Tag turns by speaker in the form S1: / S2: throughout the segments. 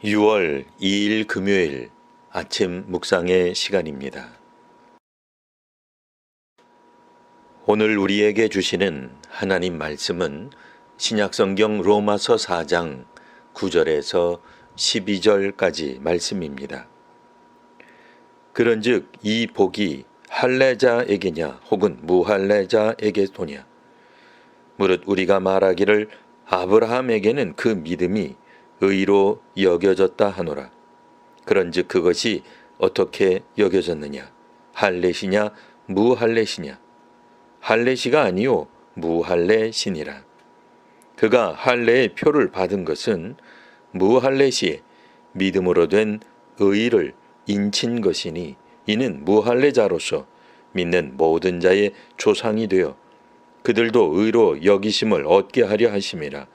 S1: 6월 2일 금요일 아침 묵상의 시간입니다. 오늘 우리에게 주시는 하나님 말씀은 신약성경 로마서 4장 9절에서 12절까지 말씀입니다. 그런즉 이 복이 할례자에게냐 혹은 무할례자에게도냐? 무릇 우리가 말하기를 아브라함에게는 그 믿음이 의로 여겨졌다 하노라. 그런즉 그것이 어떻게 여겨졌느냐? 할례시냐 무할례시냐? 할례시가 아니요 무할례시니라. 그가 할례의 표를 받은 것은 무할례시에 믿음으로 된 의를 인친 것이니 이는 무할례자로서 믿는 모든 자의 조상이 되어 그들도 의로 여기심을 얻게 하려 하심이라.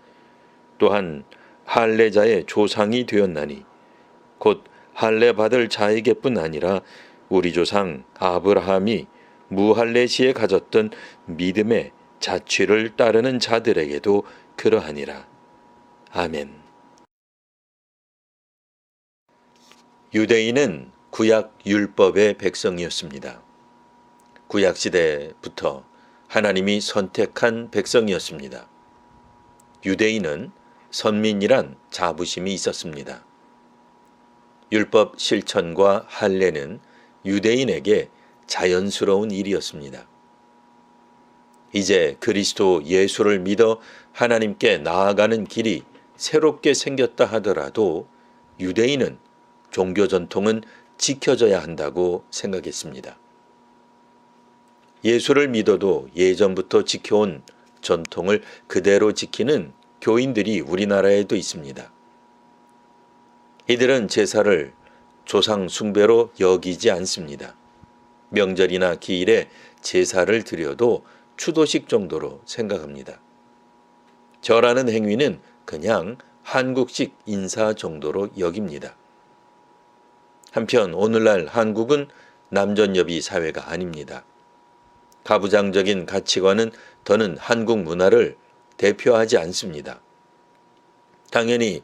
S1: 또한 할례자의 조상이 되었나니 곧 할례 받을 자에게뿐 아니라 우리 조상 아브라함이 무할례시에 가졌던 믿음의 자취를 따르는 자들에게도 그러하니라. 아멘. 유대인은 구약 율법의 백성이었습니다. 구약 시대부터 하나님이 선택한 백성이었습니다. 유대인은 선민이란 자부심이 있었습니다. 율법 실천과 할례는 유대인에게 자연스러운 일이었습니다. 이제 그리스도 예수를 믿어 하나님께 나아가는 길이 새롭게 생겼다 하더라도 유대인은 종교 전통은 지켜져야 한다고 생각했습니다. 예수를 믿어도 예전부터 지켜온 전통을 그대로 지키는 교인들이 우리나라에도 있습니다. 이들은 제사를 조상 숭배로 여기지 않습니다. 명절이나 기일에 제사를 드려도 추도식 정도로 생각합니다. 절하는 행위는 그냥 한국식 인사 정도로 여깁니다. 한편 오늘날 한국은 남전여비 사회가 아닙니다. 가부장적인 가치관은 더는 한국 문화를 대표하지 않습니다. 당연히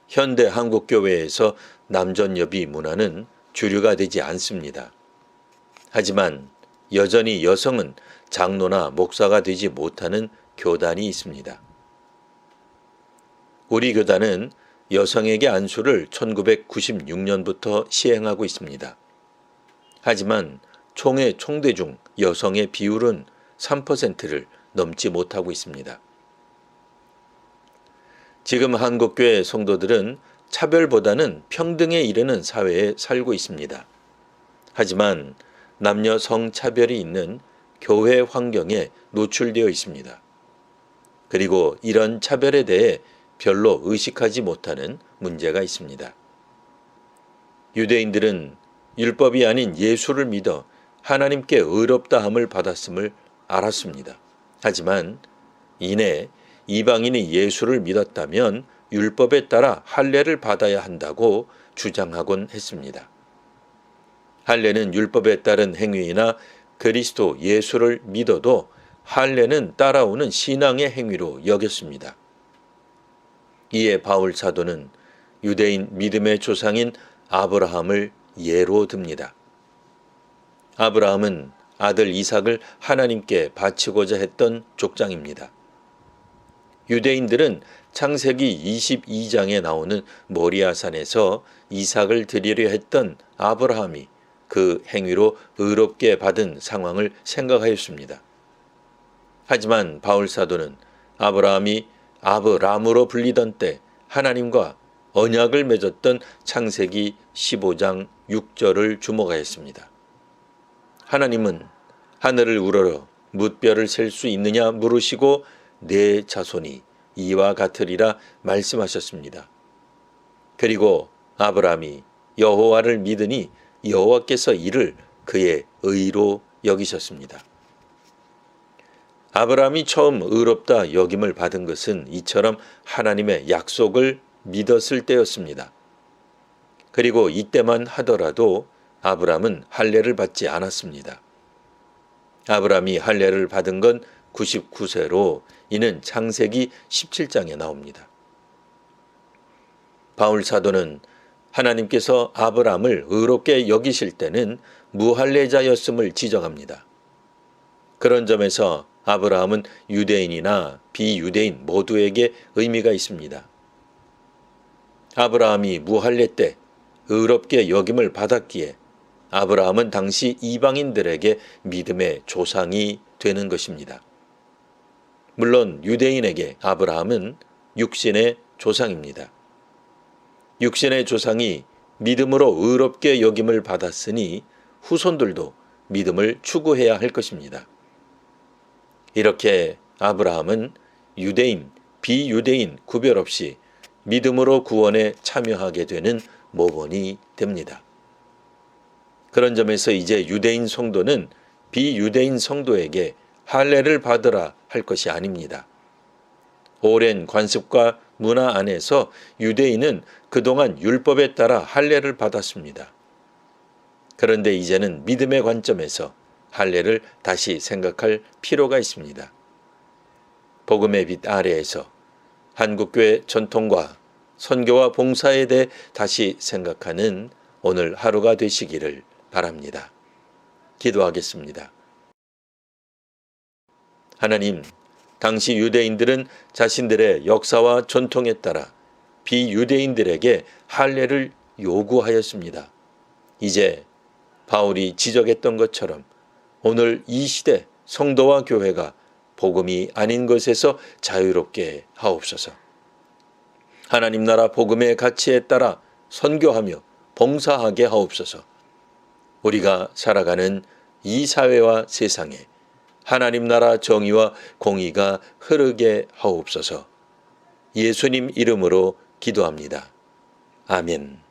S1: 현대 한국교회에서 남전여비 문화는 주류가 되지 않습니다. 하지만 여전히 여성은 장로나 목사가 되지 못하는 교단이 있습니다. 우리 교단은 여성에게 안수를 1996년부터 시행하고 있습니다. 하지만 총회 총대 중 여성의 비율은 3%를 넘지 못하고 있습니다. 지금 한국교회 성도들은 차별보다는 평등에 이르는 사회에 살고 있습니다. 하지만 남녀 성차별이 있는 교회 환경에 노출되어 있습니다. 그리고 이런 차별에 대해 별로 의식하지 못하는 문제가 있습니다. 유대인들은 율법이 아닌 예수를 믿어 하나님께 의롭다함을 받았음을 알았습니다. 하지만 이내 이방인이 예수를 믿었다면 율법에 따라 할례를 받아야 한다고 주장하곤 했습니다. 할례는 율법에 따른 행위이나 그리스도 예수를 믿어도 할례는 따라오는 신앙의 행위로 여겼습니다. 이에 바울 사도는 유대인 믿음의 조상인 아브라함을 예로 듭니다. 아브라함은 아들 이삭을 하나님께 바치고자 했던 족장입니다. 유대인들은 창세기 22장에 나오는 모리아산에서 이삭을 드리려 했던 아브라함이 그 행위로 의롭게 받은 상황을 생각하였습니다. 하지만 바울 사도는 아브라함이 아브람으로 불리던 때 하나님과 언약을 맺었던 창세기 15장 6절을 주목하였습니다. 하나님은 하늘을 우러러 뭇별을 셀 수 있느냐 물으시고 내 자손이 이와 같으리라 말씀하셨습니다. 그리고 아브라함이 여호와를 믿으니 여호와께서 이를 그의 의로 여기셨습니다. 아브라함이 처음 의롭다 여김을 받은 것은 이처럼 하나님의 약속을 믿었을 때였습니다. 그리고 이때만 하더라도 아브라함은 할례를 받지 않았습니다. 아브라함이 할례를 받은 건 99세로 이는 창세기 17장에 나옵니다. 바울 사도는 하나님께서 아브라함을 의롭게 여기실 때는 무할례자였음을 지적합니다. 그런 점에서 아브라함은 유대인이나 비유대인 모두에게 의미가 있습니다. 아브라함이 무할례 때 의롭게 여김을 받았기에 아브라함은 당시 이방인들에게 믿음의 조상이 되는 것입니다. 물론 유대인에게 아브라함은 육신의 조상입니다. 육신의 조상이 믿음으로 의롭게 여김을 받았으니 후손들도 믿음을 추구해야 할 것입니다. 이렇게 아브라함은 유대인, 비유대인 구별 없이 믿음으로 구원에 참여하게 되는 모본이 됩니다. 그런 점에서 이제 유대인 성도는 비유대인 성도에게 할례를 받으라 할 것이 아닙니다. 오랜 관습과 문화 안에서 유대인은 그동안 율법에 따라 할례를 받았습니다. 그런데 이제는 믿음의 관점에서 할례를 다시 생각할 필요가 있습니다. 복음의 빛 아래에서 한국교회 전통과 선교와 봉사에 대해 다시 생각하는 오늘 하루가 되시기를 바랍니다. 기도하겠습니다. 하나님, 당시 유대인들은 자신들의 역사와 전통에 따라 비유대인들에게 할례를 요구하였습니다. 이제 바울이 지적했던 것처럼 오늘 이 시대 성도와 교회가 복음이 아닌 것에서 자유롭게 하옵소서. 하나님 나라 복음의 가치에 따라 선교하며 봉사하게 하옵소서. 우리가 살아가는 이 사회와 세상에 하나님 나라 정의와 공의가 흐르게 하옵소서. 예수님 이름으로 기도합니다. 아멘.